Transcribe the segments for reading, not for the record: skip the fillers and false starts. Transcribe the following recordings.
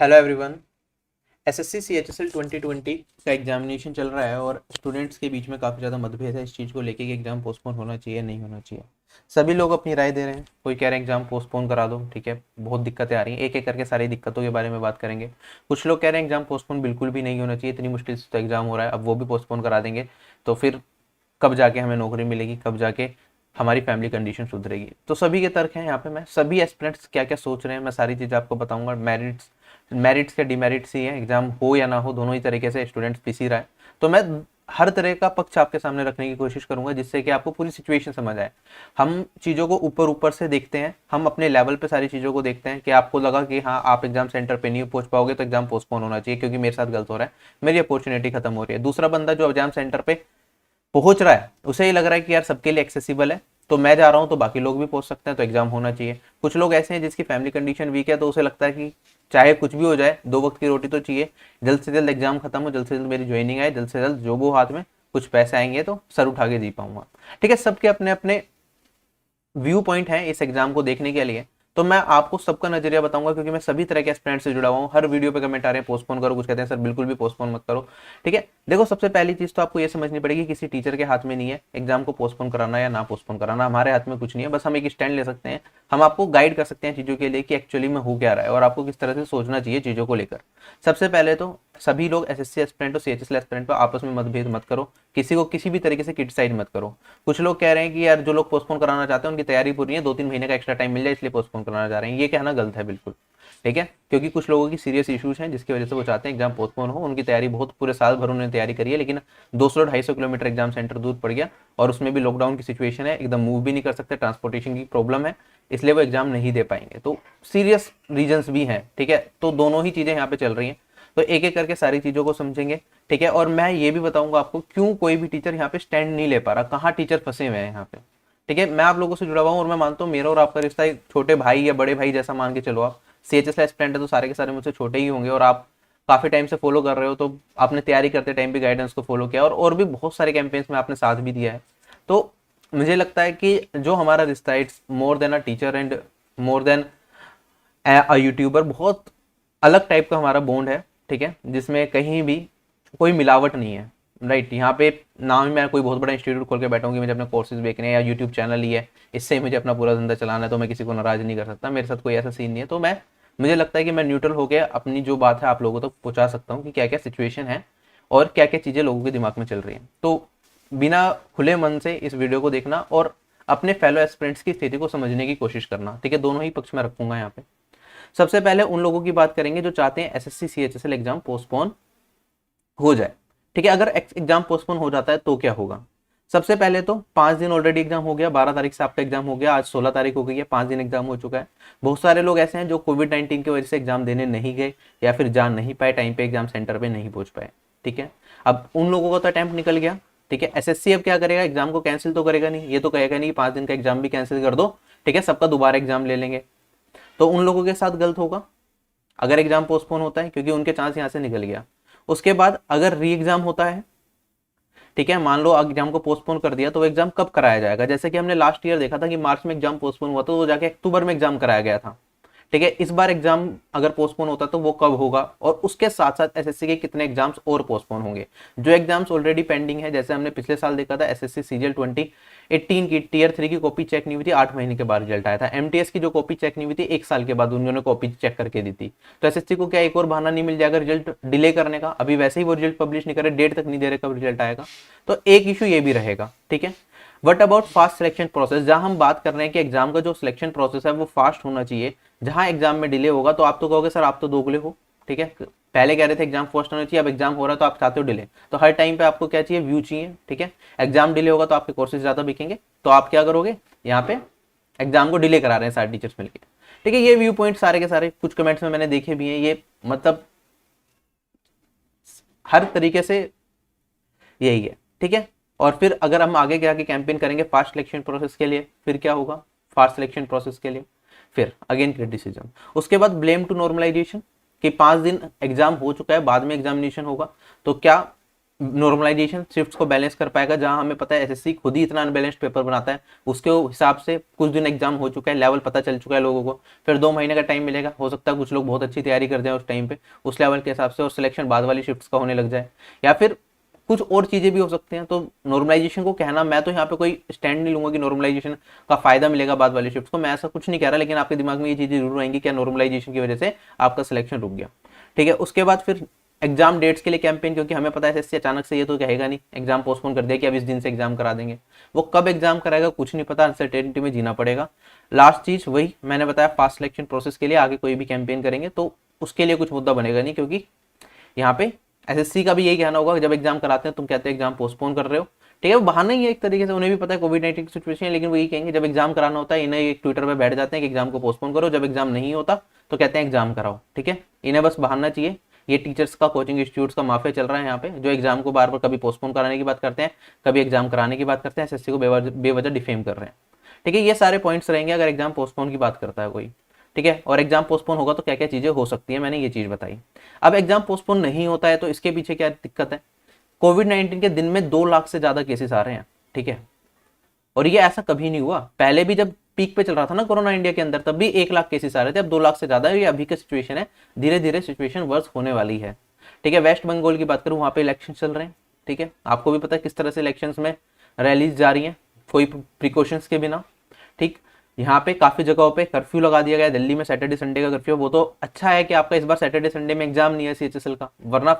Hello everyone. SSC CHSL 2020 का examination चल रहा है और स्टूडेंट्स के बीच में काफ़ी ज़्यादा मतभेद है इस चीज़ को लेके कि एग्ज़ाम पोस्टपोन होना चाहिए नहीं होना चाहिए। सभी लोग अपनी राय दे रहे हैं। कोई कह रहे हैं एग्ज़ाम पोस्टपोन करा दो, ठीक है, बहुत दिक्कतें आ रही हैं। एक एक करके सारी दिक्कतों के बारे में बात करेंगे। कुछ लोग कह रहे हैं एग्ज़ाम पोस्टपोन बिल्कुल भी नहीं होना चाहिए, इतनी मुश्किल से तो एग्ज़ाम हो रहा है, अब वो भी पोस्टपोन करा देंगे तो फिर कब जाके हमें नौकरी मिलेगी, कब जाके हमारी फैमिली कंडीशन सुधरेगी। तो सभी के तर्क हैं यहाँ पे। मैं सभी एस्पिरेंट्स क्या क्या सोच रहे हैं मैं सारी चीज़ आपको बताऊंगा। मेरिट्स के डिमेरिट्स ही है, एग्जाम हो या ना हो दोनों ही तरीके से स्टूडेंट्स पिस रहा है। तो मैं हर तरह का पक्ष आपके सामने रखने की कोशिश करूंगा जिससे कि आपको पूरी सिचुएशन समझ आए। हम चीज़ों को ऊपर ऊपर से देखते हैं, हम अपने लेवल पे सारी चीज़ों को देखते हैं कि आपको लगा कि हाँ आप एग्जाम सेंटर पे नहीं पहुंच पाओगे तो एग्जाम पोस्टपोन होना चाहिए क्योंकि मेरे साथ गलत हो रहा है, मेरी अपॉर्चुनिटी खत्म हो रही है। दूसरा बंदा जो एग्जाम सेंटर पे पहुंच रहा है उसे ये लग रहा है कि यार सबके लिए एक्सेसिबल है, तो मैं जा रहा हूं तो बाकी लोग भी पहुंच सकते हैं तो एग्जाम होना चाहिए। कुछ लोग ऐसे हैं जिसकी फैमिली कंडीशन वीक है तो उसे लगता है कि चाहे कुछ भी हो जाए दो वक्त की रोटी तो चाहिए, जल्द से जल्द एग्जाम खत्म हो, जल्द से जल्द मेरी ज्वाइनिंग आए, जल्द से जल्द जॉब हो, हाथ में कुछ पैसे आएंगे तो सर उठा के जी पाऊंगा। ठीक है, सबके अपने अपने व्यू पॉइंट है इस एग्जाम को देखने के लिए। तो मैं आपको सबका नजरिया बताऊंगा क्योंकि मैं सभी तरह के एस्पिरेंट से जुड़ा हुआ हूँ। हर वीडियो पे कमेंट आ रहे हैं पोस्टपोन करो, कुछ कहते हैं सर बिल्कुल भी पोस्टपोन मत करो। ठीक है, देखो सबसे पहली चीज तो आपको ये समझनी पड़ेगी किसी टीचर के हाथ में नहीं है एग्जाम को पोस्टपोन कराना या ना पोस्टपोन कराना, हमारे हाथ में कुछ नहीं है। बस हम एक स्टैंड ले सकते हैं, हम आपको गाइड कर सकते हैं चीजों के लिए कि एक्चुअली में हो क्या रहा है और आपको किस तरह से सोचना चाहिए चीजों को लेकर। सबसे पहले तो सभी लोग एसएससी एस्पिरेंट और सीएचएसएल एस्पिरेंट पर आपस में मतभेद मत करो, किसी को किसी भी तरीके से क्रिटिसाइज मत करो। कुछ लोग कह रहे हैं कि यार जो लोग पोस्टपोन कराना चाहते हैं उनकी तैयारी पूरी है, 2-3 महीने का एक्स्ट्रा टाइम मिल जाए इसलिए पोस्टपोन कराना चाह रहे हैं, ये कहना गलत है बिल्कुल। ठीक है, क्योंकि कुछ लोगों की सीरियस इश्यूज हैं जिसकी वजह से वो चाहते हैं एग्जाम पोस्टपोन हो। उनकी तैयारी बहुत पूरे साल भर उन्होंने तैयारी करी है लेकिन 200-250 किलोमीटर एग्जाम सेंटर दूर पड़ गया और उसमें भी लॉकडाउन की सिचुएशन है, एकदम मूव भी नहीं कर सकते, ट्रांसपोर्टेशन की प्रॉब्लम है, इसलिए वो एग्जाम नहीं दे पाएंगे। तो सीरियस रीजंस भी हैं। ठीक है, तो दोनों ही चीजें यहाँ पे चल रही हैं, तो एक एक करके सारी चीजों को समझेंगे। ठीक है, और मैं ये भी बताऊंगा आपको क्यों कोई भी टीचर यहाँ पे स्टैंड नहीं ले पा रहा, कहाँ टीचर फंसे हुए हैं यहाँ पे। ठीक है, मैं आप लोगों से जुड़ा हुआ हूँ और मैं मानता हूँ मेरा और आपका रिश्ता एक छोटे भाई या बड़े भाई जैसा मान के चलो। आप सीएचएस एस्पिरेंट है तो सारे के सारे मुझसे छोटे ही होंगे और आप काफी टाइम से फॉलो कर रहे हो, तो आपने तैयारी करते टाइम भी गाइडेंस को फॉलो किया और भी बहुत सारे कैंपेन्स में आपने साथ भी दिया है। तो मुझे लगता है कि जो हमारा रिश्ता है it's more than a teacher and more than a YouTuber, बहुत अलग टाइप का हमारा बॉन्ड है। ठीक है, जिसमें कहीं भी कोई मिलावट नहीं है। राइट, यहाँ पे ना ही मैं कोई बहुत बड़ा इंस्टीट्यूट खोल के बैठा हूँ कि मुझे अपने कोर्सेज बेचने हैं या यूट्यूब चैनल ही है इससे मुझे अपना पूरा धंधा चलाना है तो मैं किसी को नाराज नहीं कर सकता, मेरे साथ कोई ऐसा सीन नहीं है। तो मैं मुझे लगता है कि मैं न्यूट्रल होकर अपनी जो बात है आप लोगों तक पहुँचा सकता हूँ कि क्या क्या सिचुएशन है और क्या क्या चीज़ें लोगों के दिमाग में चल रही हैं। तो बिना खुले मन से इस वीडियो को देखना और अपने फेलो एस्पिरेंट्स की स्थिति को समझने की कोशिश करना। ठीक है, दोनों ही पक्ष में रखूंगा यहाँ पे। सबसे पहले उन लोगों की बात करेंगे जो चाहते हैं एसएससी सीएचएसएल एग्जाम पोस्टपोन हो जाए। ठीक है, अगर एग्जाम पोस्टपोन हो जाता है तो क्या होगा। सबसे पहले तो 5 दिन ऑलरेडी एग्जाम हो गया, 12 तारीख से आपका एग्जाम हो गया, आज 16 तारीख हो गई है, 5 दिन एग्जाम हो चुका है। बहुत सारे लोग ऐसे हैं जो कोविड-19 की वजह से एग्जाम देने नहीं गए या फिर जा नहीं पाए, टाइम पे एग्जाम सेंटर पे नहीं पहुंच पाए। ठीक है, अब उन लोगों का तो अटेम्प्ट निकल गया। ठीक है, एसएससी अब क्या करेगा, एग्जाम को कैंसिल तो करेगा नहीं, ये तो कहेगा नहीं 5 दिन का एग्जाम भी कैंसिल कर दो, ठीक है सबका दोबारा एग्जाम ले लेंगे। तो उन लोगों के साथ गलत होगा अगर एग्जाम पोस्टपोन होता है क्योंकि उनके चांस यहां से निकल गया। उसके बाद अगर री एग्जाम होता है, ठीक है, मान लो एग्जाम को पोस्टपोन कर दिया तो वो एग्जाम कब कराया जाएगा। जैसे कि हमने लास्ट ईयर देखा था कि मार्च में एग्जाम पोस्टपोन हुआ तो वो जाके अक्टूबर में एग्जाम कराया गया था। ठीक है, इस बार एग्जाम अगर पोस्टपोन होता तो वो कब होगा और उसके साथ साथ एसएससी के कितने एग्जाम्स और पोस्टपोन होंगे। जो एग्जाम्स ऑलरेडी पेंडिंग है, जैसे हमने पिछले साल देखा था एसएससी सीजीएल 2018 की टीयर 3 की कॉपी चेक नहीं हुई थी, 8 महीने के बाद रिजल्ट आया था। एमटीएस की जो कॉपी चेक नहीं हुई थी 1 साल के बाद उन्होंने कॉपी चेक करके दी थी। तो एसएससी को क्या एक और बहाना नहीं मिल जाएगा रिजल्ट डिले करने का। अभी वैसे ही वो रिजल्ट पब्लिश नहीं करे, डेट तक नहीं दे रहे कब रिजल्ट आएगा, तो एक इशू ये भी रहेगा। ठीक है, what about fast selection process, जहां हम बात कर रहे हैं कि एग्जाम का जो सिलेक्शन प्रोसेस है वो फास्ट होना चाहिए, जहां एग्जाम में डिले होगा तो आप तो कहोगे सर आप तो दोगले हो। ठीक है, पहले कह रहे थे एग्जाम फास्ट होना चाहिए, अब एग्जाम हो रहा है तो आप चाहते हो डिले। तो हर टाइम पे आपको क्या चाहिए, व्यू चाहिए। ठीक है, एग्जाम डिले होगा तो आपके कोर्सेज ज्यादा बिकेंगे, तो आप क्या करोगे, यहाँ पे एग्जाम को डिले करा रहे हैं सारे टीचर्स मिलकर। ठीक है, ये व्यू पॉइंट सारे के सारे कुछ कमेंट्स में मैंने देखे भी हैं, ये मतलब हर तरीके से यही है। ठीक है, और फिर अगर हम आगे जाके कैंपेन करेंगे फास्ट सिलेक्शन प्रोसेस के लिए, फिर क्या होगा, फास्ट सिलेक्शन प्रोसेस के लिए फिर अगेन क्रिटिसिज्म। उसके बाद ब्लेम टू नॉर्मलाइजेशन कि 5 दिन एग्जाम हो चुका है, बाद में एग्जामिनेशन होगा, तो क्या नॉर्मलाइजेशन शिफ्ट्स को बैलेंस कर पाएगा, जहां हमें पता है एसएससी खुद ही इतना अनबैलेंस्ड पेपर बनाता है, उसके हिसाब से कुछ दिन एग्जाम हो चुका है, लेवल पता चल चुका है लोगों को, फिर 2 महीने का टाइम मिलेगा, हो सकता है कुछ लोग बहुत अच्छी तैयारी कर जाए उस टाइम पे उस लेवल के हिसाब से, और सिलेक्शन बाद वाली शिफ्ट्स का होने लग जाए, या फिर कुछ और चीजें भी हो सकती हैं। तो नॉर्मलाइजेशन को कहना, मैं तो यहाँ पे कोई स्टैंड नहीं लूंगा कि नॉर्मलाइजेशन का फायदा मिलेगा बाद वाली शिफ्ट को, मैं ऐसा कुछ नहीं कह रहा, लेकिन आपके दिमाग में ये चीजें जरूर आएंगी क्या नॉर्मलाइजेशन की वजह से आपका सिलेक्शन रुक गया। ठीक है, उसके बाद फिर एग्जाम डेट्स के लिए कैंपेन, क्योंकि हमें पता है एसएससी अचानक से ये तो कहेगा नहीं एग्जाम पोस्टपोन कर दिया कि अब इस दिन से एग्जाम करा देंगे, वो कब एग्जाम कराएगा कुछ नहीं पता, अनसर्टेनिटी में जीना पड़ेगा। लास्ट चीज वही मैंने बताया, फास्ट सिलेक्शन प्रोसेस के लिए आगे कोई भी कैंपेन करेंगे तो उसके लिए कुछ मुद्दा बनेगा नहीं, क्योंकि यहाँ पे एसएससी का भी यही कहना होगा, जब एग्जाम कराते हैं तुम कहते हो एग्जाम पोस्टपोन कर रहे हो, ठीक है, वो बहाना ही है एक तरीके से, उन्हें भी पता है कोविड-19 की सिचुएशन है, लेकिन वो यही कहेंगे जब एग्जाम कराना होता है इन्हें एक ट्विटर पे बैठ जाते हैं कि एग्जाम को पोस्टपोन करो, जब एग्जाम नहीं होता तो कहते हैं एग्जाम कराओ। ठीक है, इन्हें बस बहाना चाहिए। ये टीचर्स का, कोचिंग इंस्टीट्यूट्स का माफिया चल रहा है यहाँ पे, जो एग्जाम को बार बार कभी पोस्टपोन कराने की बात करते हैं, कभी एग्जाम कराने की बात करते हैं, एसएससी को बेवजह डिफेम कर रहे हैं। ठीक है, ये सारे पॉइंट्स रहेंगे अगर एग्जाम पोस्टपोन की बात करता है कोई। ठीक है, और एग्जाम पोस्टपोन होगा तो क्या क्या चीजें हो सकती है, मैंने ये चीज बताई। अब एग्जाम पोस्टपोन नहीं होता है तो इसके पीछे क्या दिक्कत है। कोविड-19 के दिन में 2 लाख से ज्यादा केसेस आ रहे हैं। ठीक है, और ये ऐसा कभी नहीं हुआ, पहले भी जब पीक पे चल रहा था ना कोरोना इंडिया के अंदर, तब भी 1 लाख केसेस आ रहे थे, अब 2 लाख से ज्यादा है। ये अभी की सिचुएशन है, धीरे धीरे सिचुएशन वर्स होने वाली है। ठीक है, वेस्ट बंगाल की बात करूं, वहां पे इलेक्शन चल रहे हैं। ठीक है, आपको भी पता है किस तरह से इलेक्शन में रैलीज जा रही है, कोई प्रिकॉशंस के बिना। ठीक, यहाँ पे काफी जगहों पे कर्फ्यू लगा दिया गया है, दिल्ली में सैटरडे संडे का कर्फ्यू। वो तो अच्छा है कि आपका इस बार सैटरडे संडे में एग्जाम नहीं है सीएचएसएल का, वरना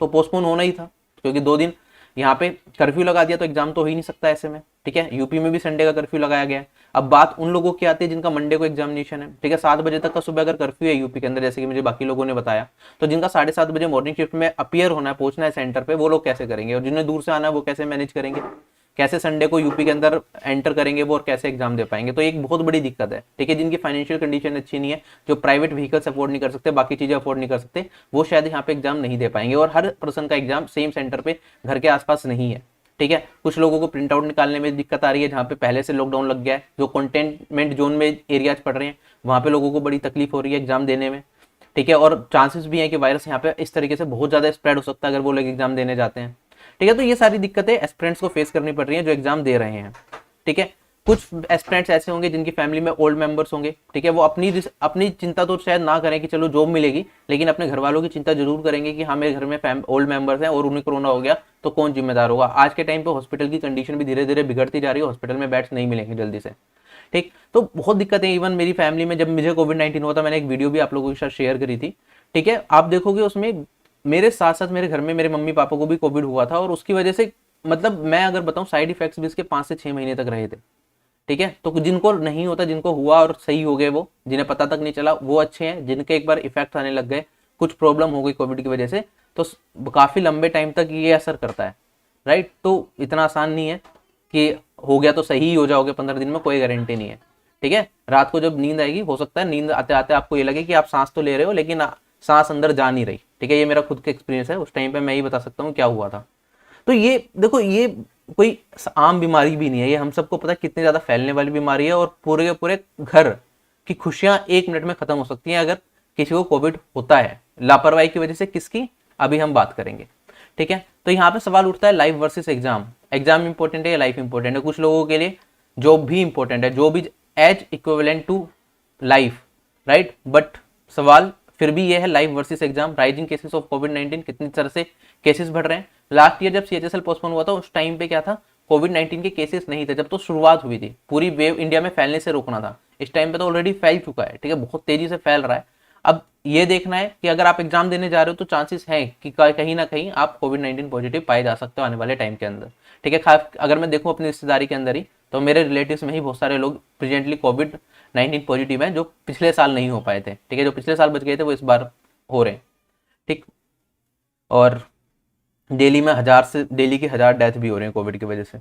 तो पोस्टपोन होना ही था, क्योंकि 2 दिन यहाँ पे कर्फ्यू लगा दिया तो एग्जाम तो हो ही नहीं सकता ऐसे में। ठीक है, यूपी में भी संडे का कर्फ्यू लगाया गया है। अब बात उन लोगों की आती है जिनका मंडे को एग्जामिनेशन है। ठीक है, 7 बजे तक का सुबह अगर कर्फ्यू है यूपी के अंदर, जैसे कि मुझे बाकी लोगों ने बताया, तो जिनका 7:30 बजे मॉर्निंग शिफ्ट में अपीयर होना है, पहुंचना है सेंटर पे, वो लोग कैसे करेंगे, और जिन्हें दूर से आना है वो कैसे मैनेज करेंगे, कैसे संडे को यूपी के अंदर एंटर करेंगे वो, और कैसे एग्जाम दे पाएंगे। तो एक बहुत बड़ी दिक्कत है। ठीक है, जिनकी फाइनेंशियल कंडीशन अच्छी नहीं है, जो प्राइवेट व्हीकल्स अफोर्ड नहीं कर सकते, बाकी चीजें अफोर्ड नहीं कर सकते, वो शायद यहाँ पे एग्जाम नहीं दे पाएंगे, और हर पर्सन का एग्जाम सेम सेंटर पे घर के आसपास नहीं है। ठीक है, कुछ लोगों को प्रिंट आउट निकालने में दिक्कत आ रही है, जहाँ पे पहले से लॉकडाउन लग गया है, जो कंटेनमेंट जोन में एरियाज पड़ रहे हैं वहाँ पे लोगों को बड़ी तकलीफ हो रही है एग्जाम देने में। ठीक है, और चांसेस भी है कि वायरस यहाँ पे इस तरीके से बहुत ज्यादा स्प्रेड हो सकता है अगर वो लोग एग्जाम देने जाते हैं। ठीक है, तो ये सारी दिक्कतें एस्पिरेंट्स को फेस करनी पड़ रही है जो एग्जाम दे रहे हैं। ठीक है, कुछ एस्पिरेंट्स ऐसे होंगे जिनकी फैमिली में ओल्ड मेंबर्स होंगे। ठीक है, वो अपनी चिंता तो शायद ना करें कि चलो जॉब मिलेगी, लेकिन अपने घर वालों की चिंता जरूर करेंगे कि हाँ मेरे घर में ओल्ड मेंबर्स हैं और उन्हें कोरोना हो गया तो कौन जिम्मेदार होगा। आज के टाइम पे हॉस्पिटल की कंडीशन भी धीरे धीरे बिगड़ती जा रही है, हॉस्पिटल में बेड्स नहीं मिलेंगे जल्दी से। ठीक, तो बहुत दिक्कत है। इवन मेरी फैमिली में जब मुझे कोविड-19 हुआ था, मैंने एक वीडियो भी आप लोगों के साथ शेयर करी थी। ठीक है, आप देखोगे उसमें मेरे साथ साथ मेरे घर में मेरे मम्मी पापा को भी कोविड हुआ था, और उसकी वजह से मतलब मैं अगर बताऊं साइड इफेक्ट्स भी इसके 5 से 6 महीने तक रहे थे। ठीक है, तो जिनको नहीं होता, जिनको हुआ और सही हो गए, वो जिन्हें पता तक नहीं चला वो अच्छे हैं, जिनके एक बार इफेक्ट आने लग गए, कुछ प्रॉब्लम हो गई कोविड की वजह से, तो काफी लंबे टाइम तक ये असर करता है। राइट, तो इतना आसान नहीं है कि हो गया तो सही हो जाओगे 15 दिन में, कोई गारंटी नहीं है। ठीक है, रात को जब नींद आएगी, हो सकता है नींद आते आते आपको ये लगे कि आप सांस तो ले रहे हो लेकिन सांस अंदर जा नहीं रही। ठीक है, ये मेरा खुद का एक्सपीरियंस है, उस टाइम पे मैं ही बता सकता हूँ क्या हुआ था। तो ये देखो, ये कोई आम बीमारी भी नहीं है, ये हम सबको पता है कितनी ज्यादा फैलने वाली बीमारी है, और पूरे के पूरे घर की खुशियां 1 मिनट में खत्म हो सकती हैं अगर किसी को कोविड होता है, लापरवाही की वजह से। किसकी, अभी हम बात करेंगे। ठीक है, तो यहाँ पे सवाल उठता है life versus exam, exam important है या लाइफ इंपॉर्टेंट है। कुछ लोगों के लिए जॉब भी इंपॉर्टेंट है, जो भी as equivalent to life. Right, but सवाल फिर भी ये है life versus exam. Rising cases of कोविड-19, कितनी तरह से केसेस बढ़ रहे हैं। लास्ट ईयर जब सीएचएसएल पोस्टपोन हुआ था उस टाइम पे क्या था, कोविड-19 के केसेस नहीं थे, जब तो शुरुआत हुई थी, पूरी वेव इंडिया में फैलने से रोकना था। इस टाइम पे तो ऑलरेडी फैल चुका है। ठीक है, बहुत तेजी से फैल रहा है। अब ये देखना है कि अगर आप एग्जाम देने जा रहे हो तो चांसेस हैं कि कहीं ना कहीं आप कोविड-19 पॉजिटिव पाए जा सकते हो आने वाले टाइम के अंदर। ठीक है, खास अगर मैं देखूं अपनी रिश्तेदारी के अंदर ही, तो मेरे रिलेटिव्स में ही बहुत सारे लोग प्रेजेंटली कोविड-19 पॉजिटिव हैं, जो पिछले साल नहीं हो पाए थे। ठीक है, जो पिछले साल बच गए थे वो इस बार हो रहे हैं। ठीक, और डेली की 1000 डेथ भी हो रहे हैं कोविड की वजह से।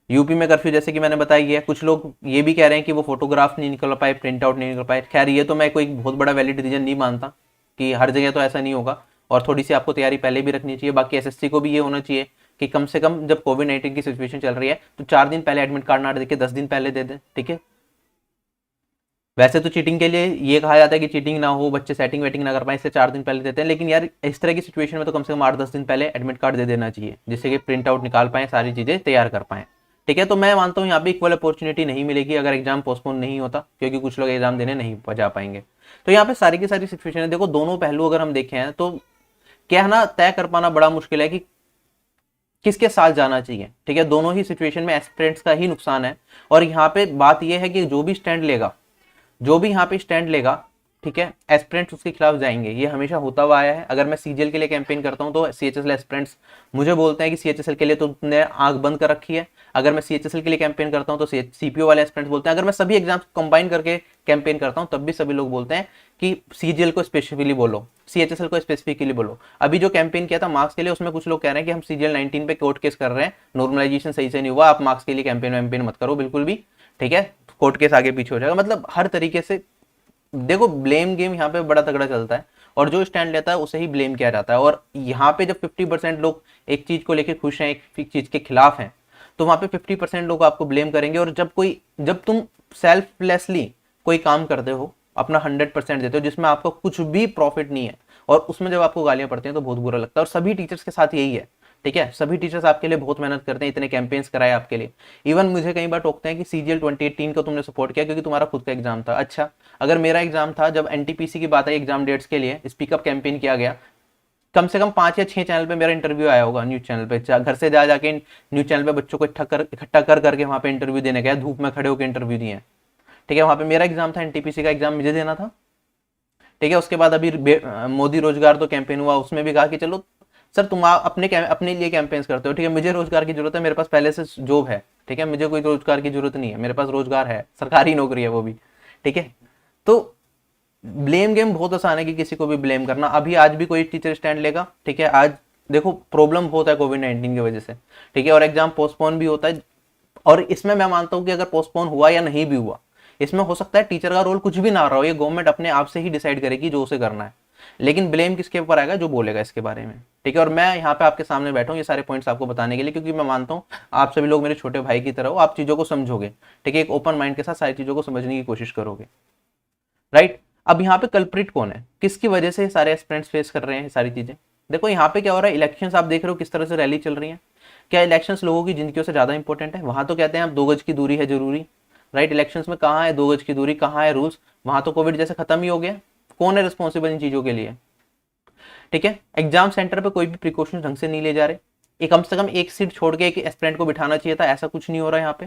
यूपी में कर्फ्यू जैसे कि मैंने बताया है, कुछ लोग ये भी कह रहे हैं कि वो फोटोग्राफ नहीं निकल पाए, प्रिंट आउट नहीं निकल पाए। खैर ये तो मैं कोई बहुत बड़ा वैलिड रीजन नहीं मानता कि हर जगह तो ऐसा नहीं होगा, और थोड़ी सी आपको तैयारी पहले भी रखनी चाहिए। बाकी एसएससी को भी ये होना चाहिए कि कम से कम जब कोविड-19 की सिचुएशन चल रही है तो 4 दिन पहले एडमिट कार्ड ना देके 10 दिन पहले दे दें। ठीक है, वैसे तो चीटिंग के लिए ये कहा जाता है कि चीटिंग ना हो, बच्चे सेटिंग वेटिंग ना कर पाए, इससे 4 दिन पहले देते हैं, लेकिन यार इस तरह की सिचुएशन में तो कम से कम 8-10 दिन पहले एडमिट कार्ड दे देना चाहिए, जिससे कि प्रिंट आउट निकाल पाए, सारी चीज़ें तैयार कर पाएँ। ठीक है, तो मैं मानता हूँ यहाँ पे इक्वल अपॉर्चुनिटी नहीं मिलेगी अगर एग्जाम पोस्टपोन नहीं होता, क्योंकि कुछ लोग एग्जाम देने नहीं जा पाएंगे। तो यहाँ पे सारी की सारी सिचुएशन है, देखो दोनों पहलू अगर हम देखें हैं तो कहना तय कर पाना बड़ा मुश्किल है कि किसके साथ जाना चाहिए। ठीक है, दोनों ही सिचुएशन में एस्पिरेंट्स का ही नुकसान है। और यहाँ पे बात यह है कि जो भी स्टैंड लेगा, जो भी यहाँ पे स्टैंड लेगा, ठीक है, एस्पिरेंट्स उसके खिलाफ जाएंगे, ये हमेशा होता हुआ आया है। अगर मैं सीजीएल के लिए कैंपेन करता हूँ तो सीएचएसएल एस्पिरेंट्स मुझे बोलते हैं कि सीएचएसएल के लिए तो तुमने आंख बंद कर रखी है। अगर मैं सीएचएसएल के लिए कैंपेन करता हूँ तो सीपीओ वाले एस्पिरेंट्स बोलते हैं। अगर मैं सभी एग्जाम्स कंबाइन करके कैंपेन करता हूँ तब भी सभी लोग बोलते हैं कि सीजीएल को स्पेसिफिकली बोलो, सीएचएसएल को स्पेसिफिकली बोलो। अभी जो कैंपेन किया था मार्क्स के लिए, उसमें कुछ लोग कह रहे हैं कि हम सीजीएल 19 पे कोर्ट केस कर रहे हैं, नॉर्मलाइजेशन सही से नहीं हुआ, आप मार्क्स के लिए कैंपेन वैम्पेन मत करो बिल्कुल भी। ठीक है, कोर्ट केस आगे पीछे हो जाएगा। मतलब हर तरीके से देखो ब्लेम गेम यहाँ पे बड़ा तगड़ा चलता है, और जो स्टैंड लेता है उसे ही ब्लेम किया जाता है। और यहाँ पे जब 50% लोग एक चीज को लेकर खुश हैं, एक चीज के खिलाफ हैं, तो वहां पे 50% लोग आपको ब्लेम करेंगे। और जब तुम सेल्फलेसली कोई काम करते हो, अपना 100% देते हो, जिसमें आपको कुछ भी प्रॉफिट नहीं है, और उसमें जब आपको गालियां पड़ती हैं तो बहुत बुरा लगता है। और सभी टीचर्स के साथ यही है। ठीक है, सभी टीचर्स आपके लिए बहुत मेहनत करते हैं, इतने कैंपेन्स कराए आपके लिए। इवन मुझे कई बार टोकते हैं कि सीजीएल 2018 को तुमने सपोर्ट किया क्योंकि तुम्हारा खुद का एग्जाम था। अच्छा, अगर मेरा एग्जाम था, जब एनटीपीसी की बात आई एग्जाम डेट्स के लिए स्पीकअप कैंपेन किया गया, कम से कम 5 या 6 चैनल पे मेरा इंटरव्यू आया होगा, न्यूज चैनल पे, घर से जा जाके न्यूज चैनल पे बच्चों को इकट्ठा कर करके वहां पे इंटरव्यू देने गया, धूप में खड़े होकर इंटरव्यू दिए। ठीक है, वहां पे मेरा एग्जाम था, एनटीपीसी का एग्जाम मुझे देना था। ठीक है, उसके बाद अभी मोदी रोजगार तो कैंपेन हुआ, उसमें भी कहा कि चलो सर तुम अपने लिए कैंपेन्स करते हो। ठीक है, मुझे रोजगार की जरूरत है, मेरे पास पहले से जॉब है। ठीक है, मुझे कोई रोजगार की जरूरत नहीं है, मेरे पास रोजगार है, सरकारी नौकरी है वो भी। ठीक है, तो ब्लेम गेम बहुत आसान है कि किसी को भी ब्लेम करना। अभी आज भी कोई टीचर स्टैंड लेगा, ठीक है, आज देखो प्रॉब्लम होता है कोविड-19 की वजह से, ठीक है, और एग्जाम पोस्टपोन भी होता है। और इसमें मैं मानता हूं कि अगर पोस्टपोन हुआ या नहीं भी हुआ, इसमें हो सकता है टीचर का रोल कुछ भी ना रहा हो, ये गवर्नमेंट अपने आप से ही डिसाइड करेगी जो उसे करना है। लेकिन ब्लेम किसके ऊपर आएगा? जो बोलेगा इसके बारे में। ठीक है, और मैं यहाँ पे आपके सामने बैठा हूँ ये सारे पॉइंट्स आपको बताने के लिए, क्योंकि मैं मानता हूँ आप सभी लोग मेरे छोटे भाई की तरह हो, आप चीजों को समझोगे। ठीक है, एक ओपन माइंड के साथ सारी चीजों को समझने की कोशिश करोगे। राइट, अब यहाँ पे कल्प्रिट कौन है, किसकी वजह से सारे एस्पिरेंट्स फेस कर रहे हैं सारी चीजें? देखो यहाँ पे क्या हो रहा है, इलेक्शंस आप देख रहे हो किस तरह से रैली चल रही है। क्या इलेक्शंस लोगों की जिंदगियों से ज्यादा इंपॉर्टेंट है? वहां तो कहते हैं आप 2 गज की दूरी है जरूरी। राइट, इलेक्शंस में कहाँ है 2 गज की दूरी, कहाँ है रूल्स? वहां तो कोविड जैसे खत्म ही हो गया। कौन है रिस्पॉन्सिबल इन चीजों के लिए? ठीक है, एग्जाम सेंटर पे कोई भी प्रिकॉशन ढंग से नहीं ले जा रहे। ये कम से कम एक सीट छोड़ के एक एस्पिरेंट को बिठाना चाहिए था, ऐसा कुछ नहीं हो रहा है यहाँ पे।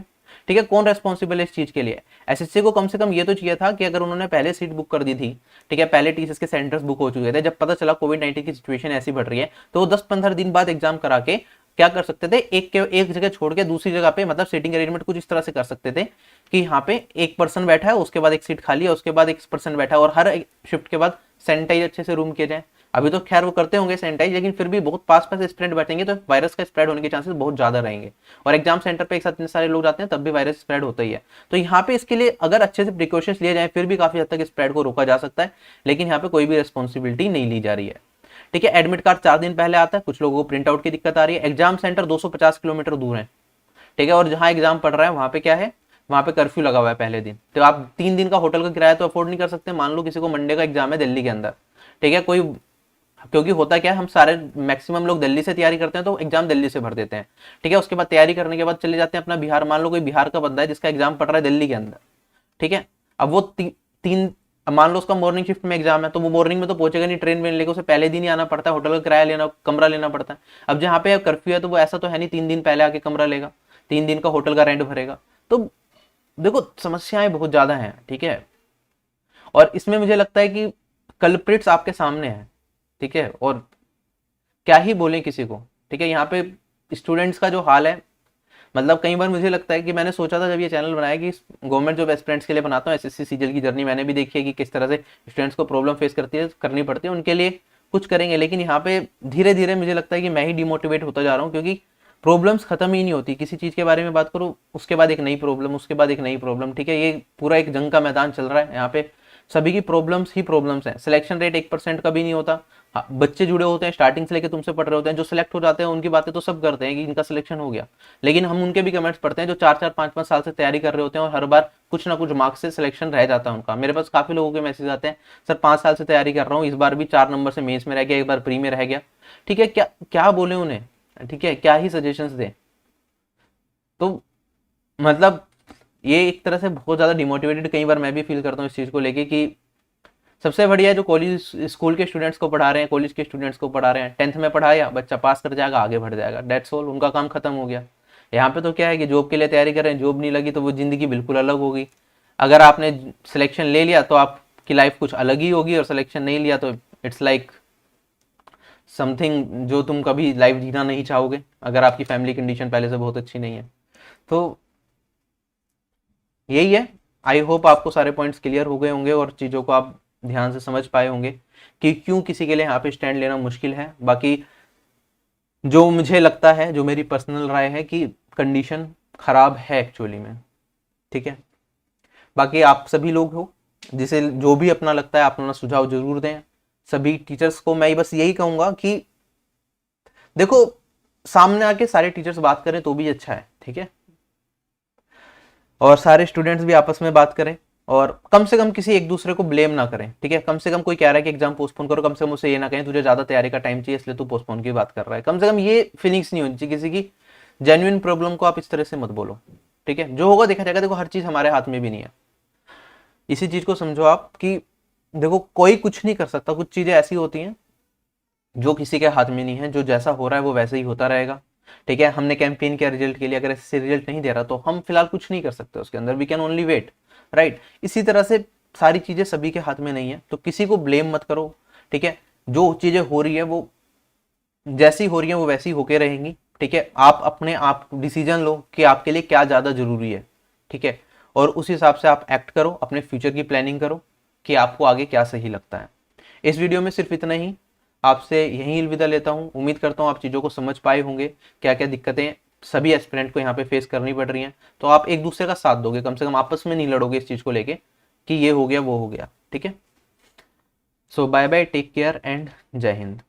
ठीक है, कौन रेस्पॉन्सिबल है इस चीज के लिए? एसएससी को कम से कम ये तो चाहिए था कि अगर उन्होंने पहले सीट बुक कर दी थी, ठीक है, पहले टीसीएस के सेंटर्स बुक हो चुके थे, जब पता चला कोविड-19 की सिचुएशन ऐसी बढ़ रही है, तो वो 10-15 दिन बाद एग्जाम करा के क्या कर सकते थे, एक जगह छोड़ के दूसरी जगह पे, मतलब सीटिंग अरेंजमेंट कुछ इस तरह से कर सकते थे कि यहाँ पे एक पर्सन बैठा है, उसके बाद एक सीट खाली है, उसके बाद एक पर्सन बैठा है, और हर शिफ्ट के बाद सैनिटाइज अच्छे से रूम किए जाए। अभी तो खैर वो करते होंगे सैनिटाइज, लेकिन फिर भी बहुत पास पास स्प्रेड बैठेंगे तो वायरस का स्प्रेड होने के चांसेस बहुत ज्यादा रहेंगे। और एग्जाम सेंटर पे एक साथ इतने सारे लोग जाते हैं तब भी वायरस स्प्रेड होता ही है। तो यहाँ पे इसके लिए अगर अच्छे से प्रिकॉशंस लिए जाए फिर भी काफी हद तक स्प्रेड को रोका जा सकता है, लेकिन यहाँ पे कोई भी रिस्पॉन्सिबिलिटी नहीं ली जा रही है। ठीक है, एडमिट कार्ड 4 दिन पहले आता है, कुछ लोगों को प्रिंट आउट की दिक्कत आ रही है। एग्जाम सेंटर 250 किलोमीटर दूर है। ठीक है, और जहां एग्जाम पढ़ रहा है वहां पे क्या है, वहां पे कर्फ्यू लगा हुआ है पहले दिन, तो आप 3 दिन का होटल का किराया तो अफोर्ड नहीं कर सकते। मान लो किसी को मंडे का एग्जाम है दिल्ली के अंदर, ठीक है, कोई, क्योंकि होता क्या है, हम सारे मैक्सिमम लोग दिल्ली से तैयारी करते हैं तो एग्जाम दिल्ली से भर देते हैं। ठीक है, उसके बाद तैयारी करने के बाद चले जाते हैं अपना बिहार। मान लो कोई बिहार का बंदा है जिसका एग्जाम पड़ रहा है दिल्ली के अंदर, ठीक है, अब वो तीन अब मान लो उसका मॉर्निंग शिफ्ट में एग्जाम है, तो वो मॉर्निंग में तो पहुंचेगा नहीं, ट्रेन में लेकर उसे पहले दिन ही आना पड़ता है, होटल का किराया लेना, कमरा लेना पड़ता है। अब जहाँ पे कर्फ्यू है तो वो ऐसा तो है नहीं 3 दिन पहले आके कमरा लेगा, 3 दिन का होटल का रेंट भरेगा। तो देखो समस्याएं बहुत ज्यादा हैं। ठीक है, और इसमें मुझे लगता है कि कल्प्रिट्स आपके सामने है। ठीक है, और क्या ही बोलें किसी को। ठीक है, यहाँ पे स्टूडेंट्स का जो हाल है, मतलब कई बार मुझे लगता है कि मैंने सोचा था जब ये चैनल बनाया कि गवर्नमेंट जॉब एस्पिरेंट्स के लिए बनाता हूँ, एसएससी सीजीएल की जर्नी मैंने भी देखी है कि किस तरह से स्टूडेंट्स को प्रॉब्लम फेस करनी पड़ती है, उनके लिए कुछ करेंगे। लेकिन यहाँ पे धीरे धीरे मुझे लगता है कि मैं ही डिमोटिवेट होता जा रहा हूँ, क्योंकि प्रॉब्लम्स खत्म ही नहीं होती। किसी चीज के बारे में बात करो उसके बाद एक नई प्रॉब्लम, उसके बाद एक नई प्रॉब्लम। ठीक है, ये पूरा एक जंग का मैदान चल रहा है यहाँ पे। सभी की प्रॉब्लम्स ही प्रॉब्लम्स हैं। सिलेक्शन रेट 1% का भी नहीं होता। हाँ, बच्चे जुड़े होते हैं, स्टार्टिंग से लेके तुमसे पढ़ रहे होते हैं, जो सिलेक्ट हो जाते हैं उनकी बातें तो सब करते हैं कि इनका सिलेक्शन हो गया, लेकिन हम उनके भी कमेंट्स पढ़ते हैं जो 4-4 5-5 साल से तैयारी कर रहे होते हैं और हर बार कुछ ना कुछ मार्क्स से सिलेक्शन रह जाता है उनका। मेरे पास काफी लोगों के मैसेज आते हैं, सर 5 साल से तैयारी कर रहा हूँ, इस बार भी 4 नंबर से मेंस में रह गया, एक बार प्री में रह गया। ठीक है, क्या क्या बोले उन्हें, ठीक है, क्या ही सजेशंस दें। तो मतलब ये एक तरह से बहुत ज़्यादा डिमोटिवेटेड कई बार मैं भी फील करता हूँ इस चीज़ को लेके कि सबसे बढ़िया है जो कॉलेज स्कूल के स्टूडेंट्स को पढ़ा रहे हैं, कॉलेज के स्टूडेंट्स को पढ़ा रहे हैं, 10th में पढ़ाया, बच्चा पास कर जाएगा, आगे बढ़ जाएगा, डेट्स ऑल, उनका काम खत्म हो गया। यहाँ पे तो क्या है कि जॉब के लिए तैयारी कर रहे हैं, जॉब नहीं लगी तो वो ज़िंदगी बिल्कुल अलग होगी। अगर आपने सिलेक्शन ले लिया तो आपकी लाइफ कुछ अलग ही होगी, और सिलेक्शन नहीं लिया तो इट्स लाइक समथिंग जो तुम कभी लाइफ जीना नहीं चाहोगे, अगर आपकी फैमिली कंडीशन पहले से बहुत अच्छी नहीं है। तो यही है। आई होप आपको सारे पॉइंट्स क्लियर हो गए होंगे और चीज़ों को आप ध्यान से समझ पाए होंगे कि क्यों किसी के लिए यहाँ पे स्टैंड लेना मुश्किल है। बाकी जो मुझे लगता है, जो मेरी पर्सनल राय है कि कंडीशन खराब है एक्चुअली में, ठीक है। बाकी आप सभी लोग हो, जिसे जो भी अपना लगता है अपना सुझाव जरूर दें। सभी टीचर्स को मैं बस यही कहूंगा कि देखो, सामने आके सारे टीचर्स बात करें तो भी अच्छा है, ठीक है, और सारे स्टूडेंट्स भी आपस में बात करें, और कम से कम किसी एक दूसरे को ब्लेम ना करें, ठीक है। कम से कम कोई कह रहा है कि एग्जाम पोस्टपोन करो, कम से कम उसे ये ना कहें तुझे ज्यादा तैयारी का टाइम चाहिए इसलिए तू पोस्टपोन की बात कर रहा है। कम से कम ये फीलिंग्स नहीं होनी चाहिए किसी की। जेन्युइन प्रॉब्लम को आप इस तरह से मत बोलो, ठीक है। जो होगा देखा जाएगा। देखो, हर चीज हमारे हाथ में भी नहीं है, इसी चीज को समझो आप कि देखो कोई कुछ नहीं कर सकता। कुछ चीजें ऐसी होती हैं जो किसी के हाथ में नहीं है, जो जैसा हो रहा है वो वैसे ही होता रहेगा, ठीक है। हमने कैंपेन किया रिजल्ट के लिए, अगर ऐसे रिजल्ट नहीं दे रहा तो हम फिलहाल कुछ नहीं कर सकते उसके अंदर, we can only wait, right. इसी तरह से सारी चीजें सभी के हाथ में नहीं है, तो किसी को ब्लेम मत करो, ठीक है। जो चीजें हो रही है वो जैसी हो रही है वो वैसी होके रहेंगी, ठीक है। आप अपने आप डिसीजन लो कि आपके लिए क्या ज्यादा जरूरी है, ठीक है, और उस हिसाब से आप एक्ट करो, अपने फ्यूचर की प्लानिंग करो कि आपको आगे क्या सही लगता है। इस वीडियो में सिर्फ इतना ही, आपसे यहीं अलविदा लेता हूँ। उम्मीद करता हूँ आप चीज़ों को समझ पाए होंगे, क्या क्या दिक्कतें सभी एस्पिरेंट को यहाँ पे फेस करनी पड़ रही हैं, तो आप एक दूसरे का साथ दोगे, कम से कम आपस में नहीं लड़ोगे इस चीज़ को लेके कि ये हो गया वो हो गया, ठीक है। So bye bye, take care and जय हिंद।